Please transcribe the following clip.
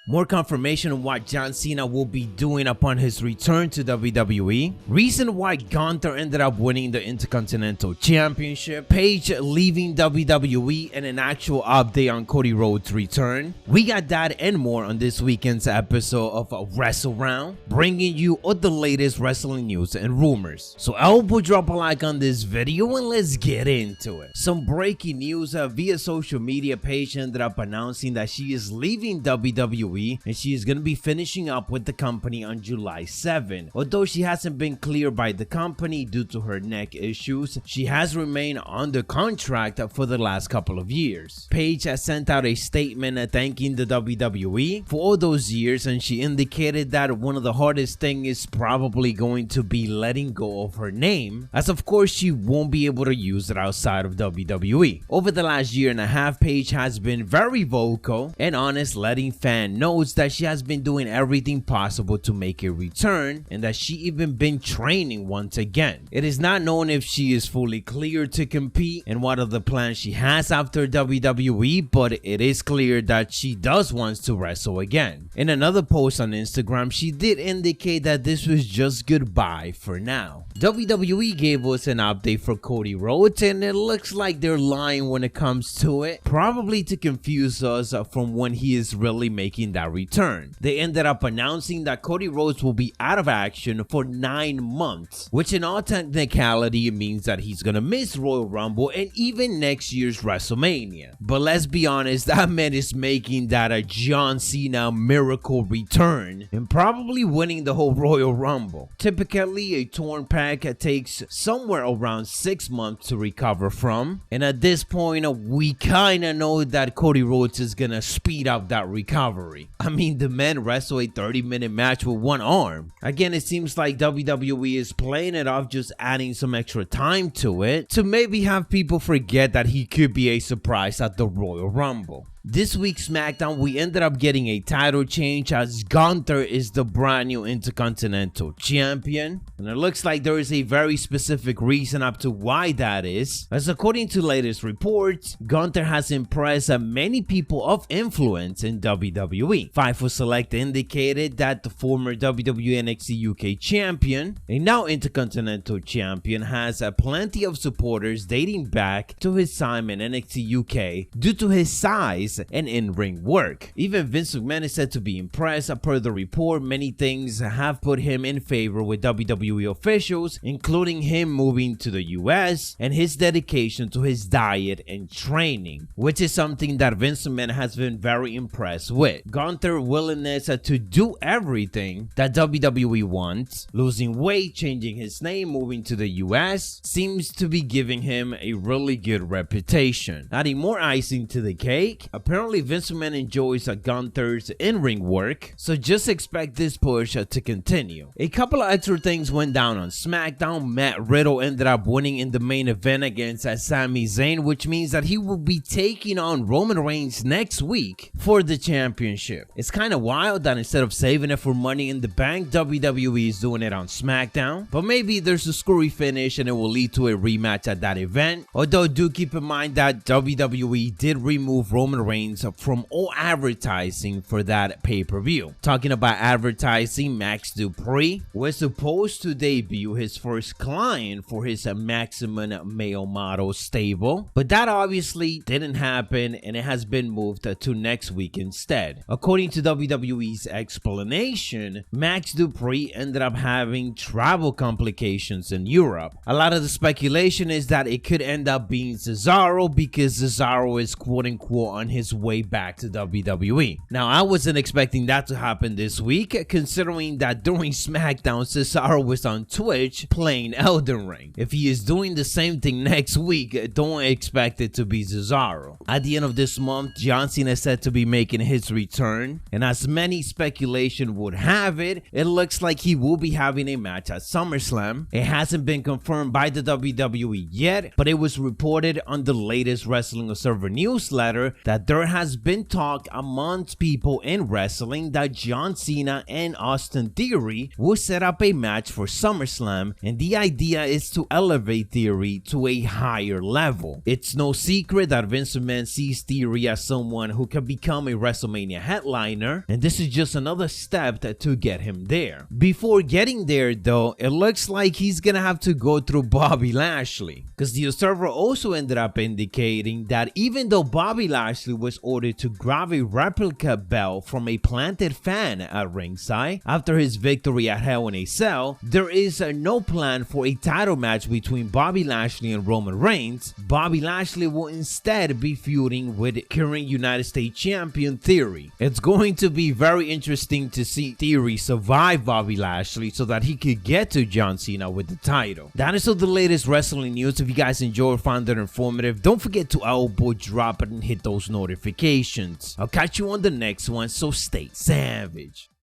More confirmation on what John Cena will be doing upon his return to WWE. Reason why Gunther ended up winning the Intercontinental Championship. Paige leaving WWE and an actual update on Cody Rhodes' return. We got that and more on this weekend's episode of Wrestle Round, bringing you all the latest wrestling news and rumors. So elbow drop a like on this video and let's get into it. Some breaking news via social media. Paige ended up announcing that she is leaving WWE and she is going to be finishing up with the company on July 7. Although she hasn't been cleared by the company due to her neck issues, she has remained under contract for the last couple of years. Paige has sent out a statement thanking the WWE for all those years, and she indicated that one of the hardest things is probably going to be letting go of her name, as of course she won't be able to use it outside of WWE. Over the last year and a half, Paige has been very vocal and honest, letting fans know that she has been doing everything possible to make a return and that she even been training once again. It is not known if she is fully cleared to compete and what are the plans she has after WWE, but it is clear that she does want to wrestle again. In another post on Instagram, she did indicate that this was just goodbye for now. WWE gave us an update for Cody Rhodes, and it looks like they're lying when it comes to it, probably to confuse us from when he is really making that return. They ended up announcing that Cody Rhodes will be out of action for 9 months, which in all technicality means that he's gonna miss Royal Rumble and even next year's WrestleMania. But let's be honest, that man is making that a John Cena miracle return and probably winning the whole Royal Rumble. Typically, a torn pec takes somewhere around 6 months to recover from, and at this point we kinda know that Cody Rhodes is gonna speed up that recovery. I mean, the man wrestled a 30-minute match with one arm. Again, it seems like WWE is playing it off, just adding some extra time to it to maybe have people forget that he could be a surprise at the Royal Rumble. This week's SmackDown, we ended up getting a title change as Gunther is the brand new Intercontinental Champion. And it looks like there is a very specific reason up to why that is, as according to latest reports, Gunther has impressed many people of influence in WWE. Fightful Select indicated that the former WWE NXT UK Champion, and now Intercontinental Champion, has plenty of supporters dating back to his time in NXT UK due to his size and in-ring work. Even Vince McMahon is said to be impressed. Per the report, many things have put him in favor with WWE officials, including him moving to the US and his dedication to his diet and training, which is something that Vince McMahon has been very impressed with. Gunther's willingness to do everything that WWE wants, losing weight, changing his name, moving to the US, seems to be giving him a really good reputation. Adding more icing to the cake, apparently Vince McMahon enjoys Gunther's in-ring work, so just expect this push to continue. A couple of extra things went down on SmackDown. Matt Riddle ended up winning in the main event against Sami Zayn, which means that he will be taking on Roman Reigns next week for the championship. It's kind of wild that instead of saving it for Money in the Bank, WWE is doing it on SmackDown, but maybe there's a screwy finish and it will lead to a rematch at that event. Although do keep in mind that WWE did remove Roman Reigns from all advertising for that pay-per-view. Talking about advertising, Max Dupree was supposed to debut his first client for his Maximum Male Model stable, but that obviously didn't happen and it has been moved to next week instead. According to WWE's explanation, Max Dupree ended up having travel complications in Europe. A lot of the speculation is that it could end up being Cesaro because Cesaro is quote-unquote on his way back to WWE. Now, I wasn't expecting that to happen this week, considering that during SmackDown, Cesaro was on Twitch playing Elden Ring. If he is doing the same thing next week, don't expect it to be Cesaro. At the end of this month, John Cena is said to be making his return, and as many speculation would have it, it looks like he will be having a match at SummerSlam. It hasn't been confirmed by the WWE yet, but it was reported on the latest Wrestling Observer newsletter that there has been talk amongst people in wrestling that John Cena and Austin Theory will set up a match for SummerSlam, and the idea is to elevate Theory to a higher level. It's no secret that Vince McMahon sees Theory as someone who can become a WrestleMania headliner, and this is just another step to get him there. Before getting there though, it looks like he's gonna have to go through Bobby Lashley, because the Observer also ended up indicating that even though Bobby Lashley was ordered to grab a replica belt from a planted fan at ringside after his victory at Hell in a Cell, there is no plan for a title match between Bobby Lashley and Roman Reigns. Bobby Lashley will instead be feuding with current United States Champion Theory. It's going to be very interesting to see Theory survive Bobby Lashley so that he could get to John Cena with the title. That is all the latest wrestling news. If you guys enjoyed or found it informative, don't forget to elbow drop it and hit those notifications. I'll catch you on the next one, so stay savage.